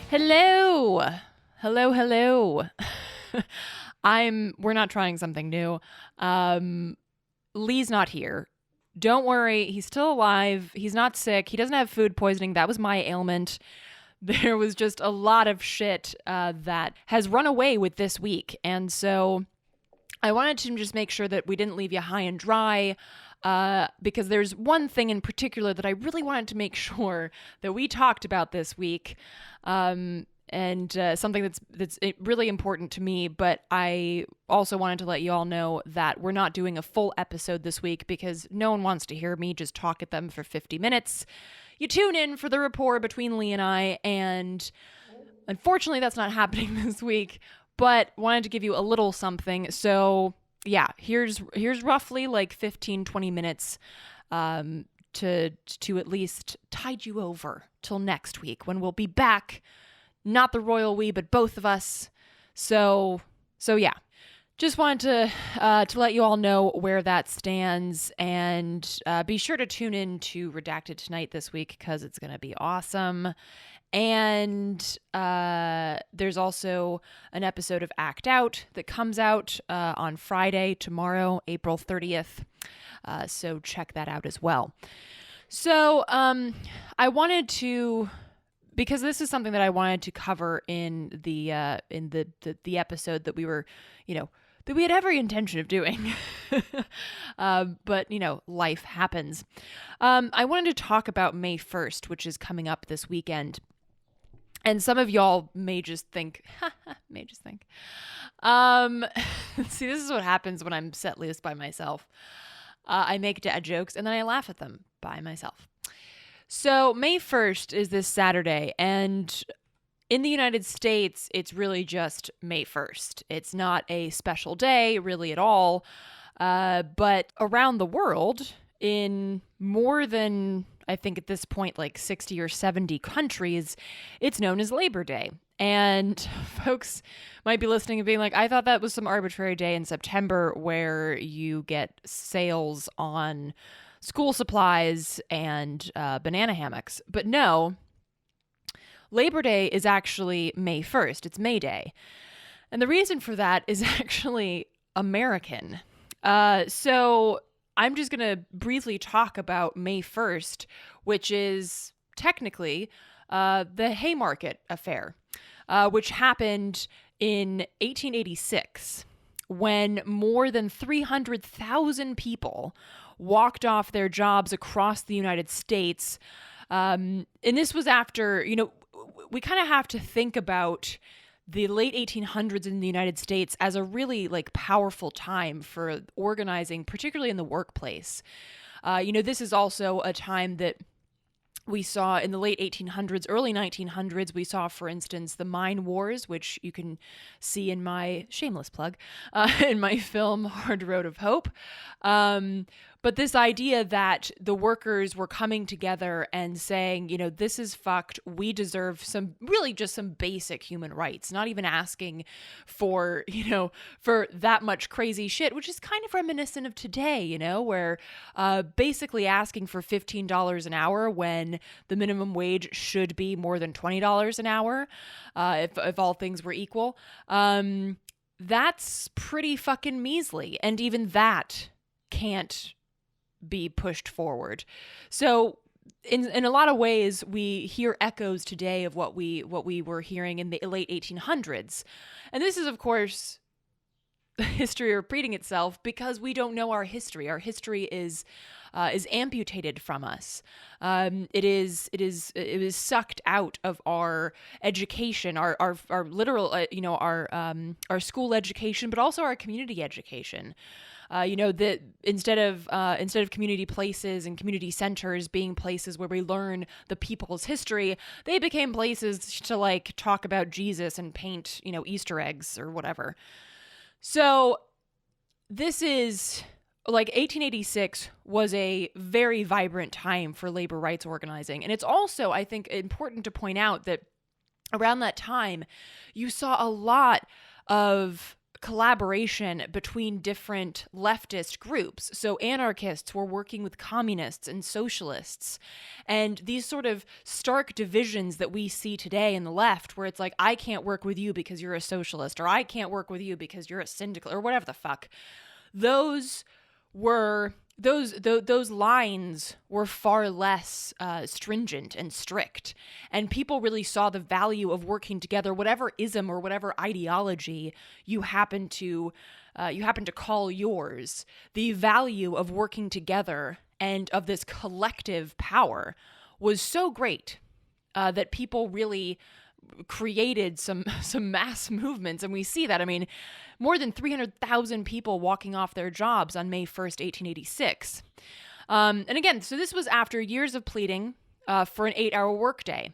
Hello. Hello. We're not trying something new. Lee's not here. Don't worry, he's still alive. He's not sick. He doesn't have food poisoning. That was my ailment. There was just a lot of shit that has run away with this week. And so I wanted to just make sure that we didn't leave you high and dry. Because there's one thing in particular that I really wanted to make sure that we talked about this week, and something that's really important to me. But I also wanted to let you all know that we're not doing a full episode this week because no one wants to hear me just talk at them for 50 minutes. You tune in for the rapport between Lee and I, and unfortunately that's not happening this week, but wanted to give you a little something. So yeah, here's roughly like 15-20 minutes to at least tide you over till next week when we'll be back. Not the royal we, but both of us. So yeah. Just wanted to let you all know where that stands, and be sure to tune in to Redacted tonight this week because it's going to be awesome. And there's also an episode of Act Out that comes out on Friday, tomorrow, April 30th. So check that out as well. So I wanted to, because this is something that I wanted to cover in the episode that we were, that we had every intention of doing. But, life happens. I wanted to talk about May 1st, which is coming up this weekend. And some of y'all may just think, see, this is what happens when I'm set loose by myself. I make dad jokes and then I laugh at them by myself. So May 1st is this Saturday, and in the United States, it's really just May 1st. It's not a special day really at all. But around the world, in more than, I think at this point, like 60 or 70 countries, it's known as Labor Day. And folks might be listening and being like, I thought that was some arbitrary day in September where you get sales on school supplies and banana hammocks. But no, Labor Day is actually May 1st. It's May Day. And the reason for that is actually American. So I'm just going to briefly talk about May 1st, which is technically the Haymarket affair, which happened in 1886 when more than 300,000 people walked off their jobs across the United States. And this was after, we kind of have to think about the late 1800s in the United States as a really powerful time for organizing, particularly in the workplace. This is also a time that we saw in the late 1800s, early 1900s. We saw, for instance, the mine wars, which you can see in my shameless plug, in my film Hard Road of Hope. But this idea that the workers were coming together and saying, this is fucked. We deserve some basic human rights, not even asking for that much crazy shit, which is kind of reminiscent of today, where basically asking for $15 an hour when the minimum wage should be more than $20 an hour, if all things were equal. That's pretty fucking measly. And even that can't be pushed forward. So in a lot of ways, we hear echoes today of what we were hearing in the late 1800s. And this is, of course, history repeating itself because we don't know our history. Our history is amputated from us. It is sucked out of our education, our literal, our school education, but also our community education. That instead of community places and community centers being places where we learn the people's history, they became places to talk about Jesus and paint, Easter eggs or whatever. So this is 1886 was a very vibrant time for labor rights organizing. And it's also, I think, important to point out that around that time, you saw a lot of collaboration between different leftist groups. So anarchists were working with communists and socialists. And these sort of stark divisions that we see today in the left, where it's like, I can't work with you because you're a socialist, or I can't work with you because you're a syndicalist, or whatever the fuck. Those lines were far less stringent and strict, and people really saw the value of working together, whatever ism or whatever ideology you happen to call yours. The value of working together and of this collective power was so great that people really created some mass movements, and we see that. I mean, more than 300,000 people walking off their jobs on May 1st, 1886. And again, so this was after years of pleading for an 8-hour workday.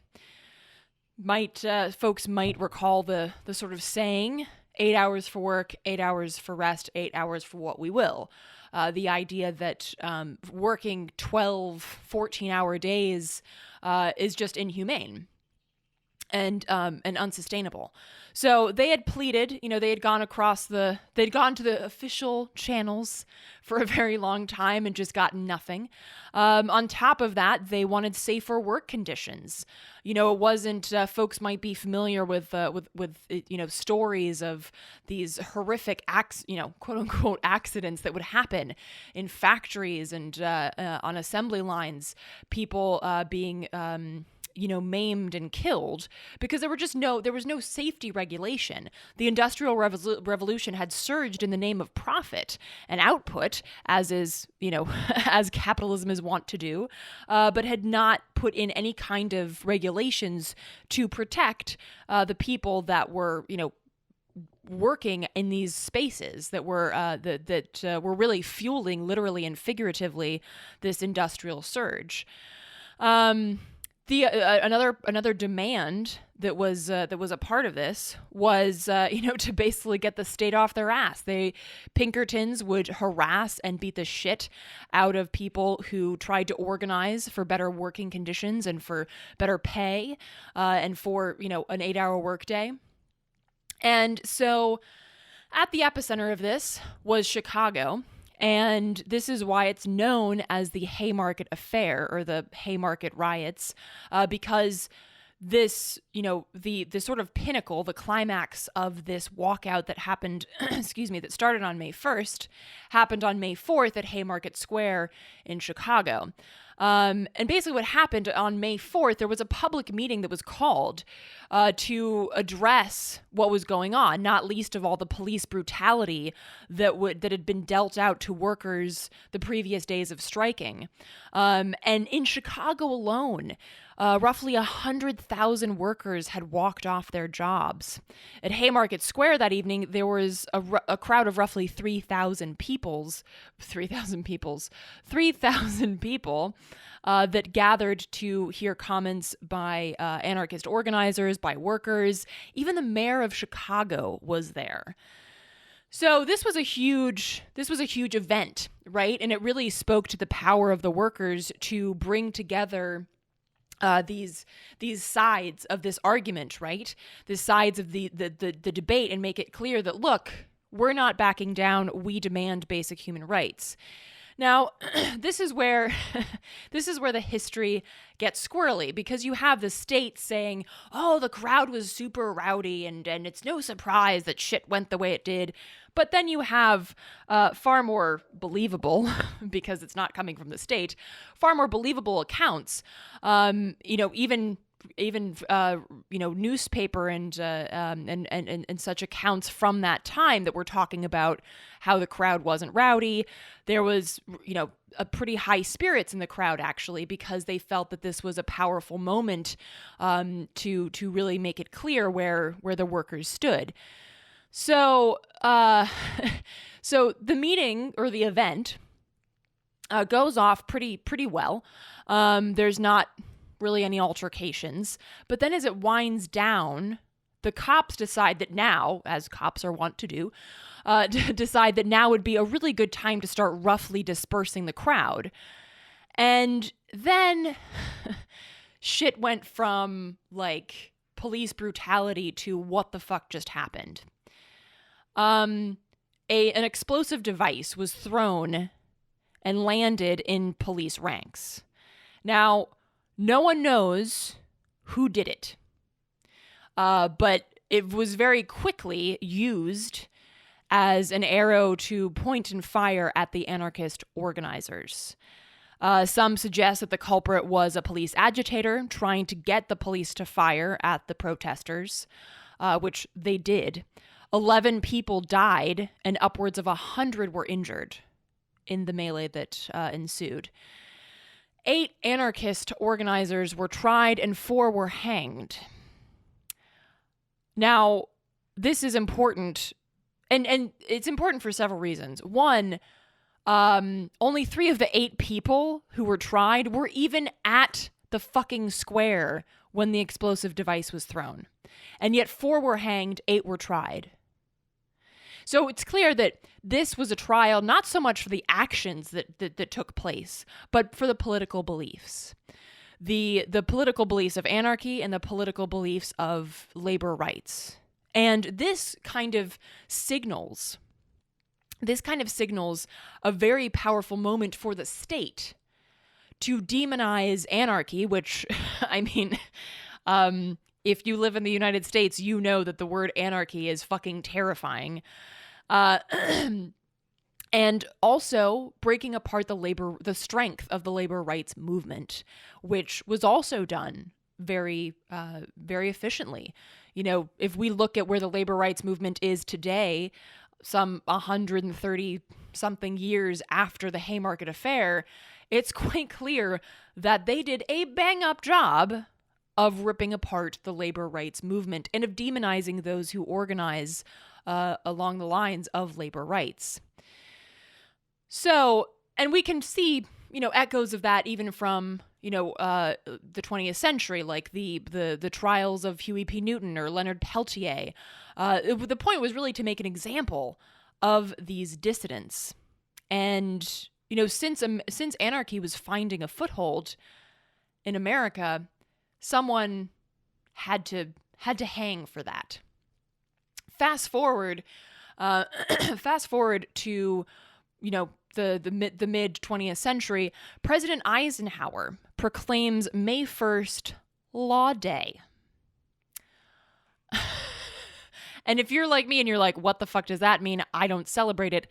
Folks might recall the sort of saying, 8 hours for work, 8 hours for rest, 8 hours for what we will. The idea that working 12, 14-hour days is just inhumane and unsustainable. So they had pleaded, they had gone to the official channels for a very long time and just gotten nothing. On top of that, they wanted safer work conditions. It wasn't, folks might be familiar with stories of these horrific quote unquote accidents that would happen in factories and on assembly lines, people being maimed and killed because there was no safety regulation. The Industrial Revolution had surged in the name of profit and output, as is, as capitalism is wont to do, but had not put in any kind of regulations to protect the people that were, working in these spaces that were were really fueling, literally and figuratively, this industrial surge. Another demand that was a part of this was to basically get the state off their ass. Pinkertons would harass and beat the shit out of people who tried to organize for better working conditions and for better pay and for an 8-hour workday. And so at the epicenter of this was Chicago. And this is why it's known as the Haymarket Affair or the Haymarket Riots, because this, the sort of pinnacle, the climax of this walkout that happened, that started on May 1st, happened on May 4th at Haymarket Square in Chicago. And basically what happened on May 4th, there was a public meeting that was called to address what was going on, not least of all the police brutality that had been dealt out to workers the previous days of striking. And in Chicago alone, roughly 100,000 workers had walked off their jobs. At Haymarket Square that evening, there was a crowd of roughly 3,000 people that gathered to hear comments by anarchist organizers, by workers. Even the mayor of Chicago was there. So this was a huge event, right? And it really spoke to the power of the workers to bring together these sides of this argument, right? The sides of the debate, and make it clear that, look, we're not backing down. We demand basic human rights. Now, this is where the history gets squirrely, because you have the state saying, oh, the crowd was super rowdy and it's no surprise that shit went the way it did. But then you have far more believable, because it's not coming from the state, far more believable accounts, even newspaper and such accounts from that time that were talking about how the crowd wasn't rowdy. There was, a pretty high spirits in the crowd, actually, because they felt that this was a powerful moment to really make it clear where the workers stood. So, so the meeting or the event goes off pretty well. There's not really any altercations, but then as it winds down, the cops decide that now, as cops are wont to do, decide that now would be a really good time to start roughly dispersing the crowd. And then shit went from like police brutality to what the fuck just happened. an explosive device was thrown and landed in police ranks. Now, no one knows who did it, but it was very quickly used as an arrow to point and fire at the anarchist organizers. Some suggest that the culprit was a police agitator trying to get the police to fire at the protesters, which they did. 11 people died and upwards of 100 were injured in the melee that ensued. 8 anarchist organizers were tried and 4 were hanged. Now, this is important, and it's important for several reasons. One, only 3 of the 8 people who were tried were even at the fucking square when the explosive device was thrown. And yet 4 were hanged, 8 were tried. So it's clear that this was a trial not so much for the actions that took place, but for the political beliefs. The political beliefs of anarchy and the political beliefs of labor rights. And this kind of signals a very powerful moment for the state to demonize anarchy, which, I mean, if you live in the United States, you know that the word anarchy is fucking terrifying. And also breaking apart the strength of the labor rights movement, which was also done very, very efficiently. You know, if we look at where the labor rights movement is today, some 130 something years after the Haymarket affair, it's quite clear that they did a bang up job of ripping apart the labor rights movement and of demonizing those who organize along the lines of labor rights. So, and we can see, echoes of that even from, the 20th century, like the trials of Huey P. Newton or Leonard Peltier. The point was really to make an example of these dissidents. And, since anarchy was finding a foothold in America, someone had to hang for that. Fast forward to, the mid 20th century, President Eisenhower proclaims May 1st Law Day. And if you're like me and you're like, what the fuck does that mean? I don't celebrate it.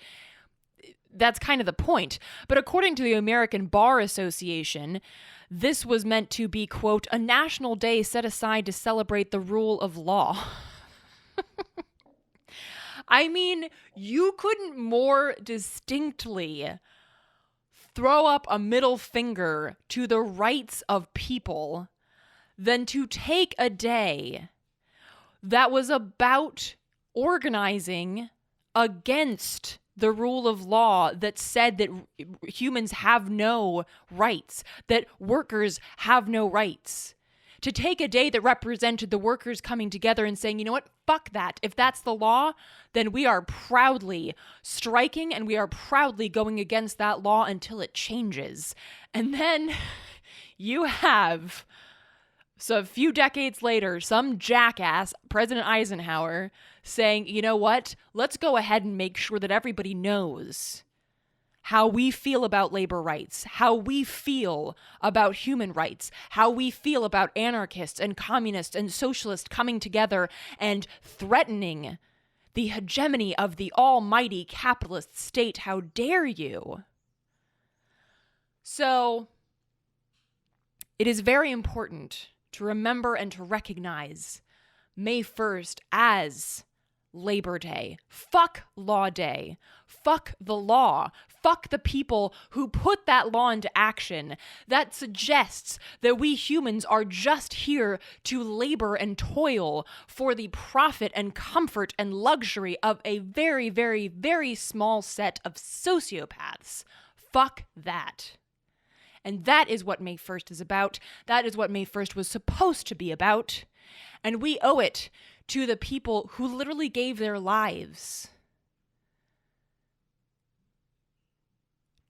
That's kind of the point. But according to the American Bar Association, this was meant to be, quote, a national day set aside to celebrate the rule of law. I mean, you couldn't more distinctly throw up a middle finger to the rights of people than to take a day that was about organizing against the rule of law that said that humans have no rights, that workers have no rights. To take a day that represented the workers coming together and saying, you know what, fuck that. If that's the law, then we are proudly striking and we are proudly going against that law until it changes. And then you have, so a few decades later, some jackass, President Eisenhower, saying, you know what, let's go ahead and make sure that everybody knows how we feel about labor rights, how we feel about human rights, how we feel about anarchists and communists and socialists coming together and threatening the hegemony of the almighty capitalist state. How dare you? So, it is very important to remember and to recognize May 1st as Labor Day. Fuck Law Day. Fuck the law. Fuck the people who put that law into action that suggests that we humans are just here to labor and toil for the profit and comfort and luxury of a very, very, very small set of sociopaths. Fuck that. And that is what May 1st is about. That is what May 1st was supposed to be about. And we owe it to the people who literally gave their lives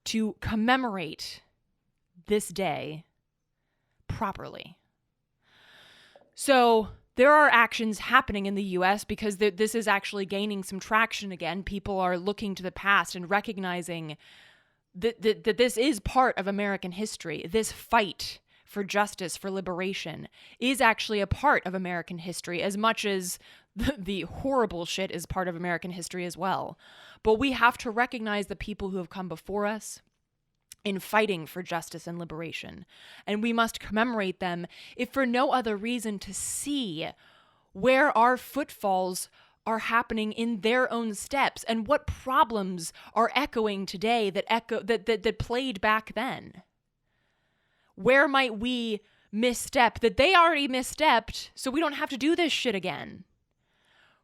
to commemorate this day properly. So there are actions happening in the U.S. because this is actually gaining some traction again. People are looking to the past and recognizing that this is part of American history. This fight for justice, for liberation, is actually a part of American history, as much as the horrible shit is part of American history as well. But we have to recognize the people who have come before us in fighting for justice and liberation. And we must commemorate them, if for no other reason, to see where our footfalls are happening in their own steps and what problems are echoing today that played back then. Where might we misstep that they already misstepped so we don't have to do this shit again?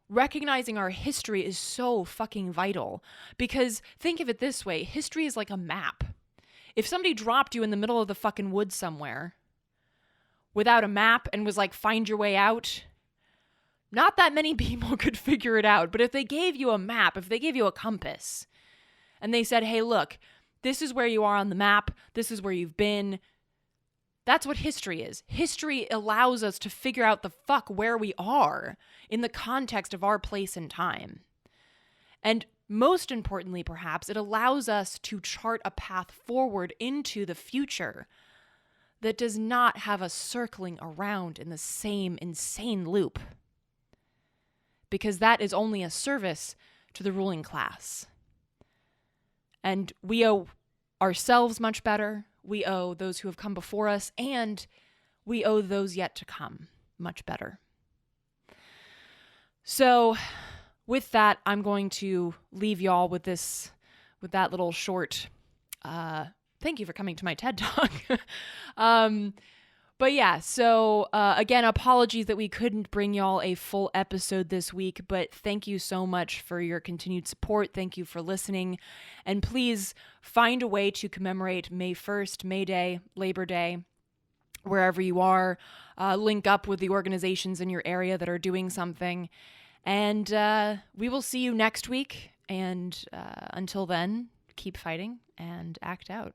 Recognizing our history is so fucking vital, because think of it this way. History is like a map. If somebody dropped you in the middle of the fucking woods somewhere without a map and was like, find your way out, not that many people could figure it out. But if they gave you a map, if they gave you a compass, and they said, hey, look, this is where you are on the map, this is where you've been, that's what history is. History allows us to figure out the fuck where we are in the context of our place and time. And most importantly, perhaps, it allows us to chart a path forward into the future that does not have us circling around in the same insane loop. Because that is only a service to the ruling class. And we owe ourselves much better. We owe those who have come before us, and we owe those yet to come much better. So with that, I'm going to leave y'all with that little short, thank you for coming to my TED Talk. But yeah, so again, apologies that we couldn't bring y'all a full episode this week, but thank you so much for your continued support. Thank you for listening. And please find a way to commemorate May 1st, May Day, Labor Day, wherever you are. Link up with the organizations in your area that are doing something. And we will see you next week. And until then, keep fighting and act out.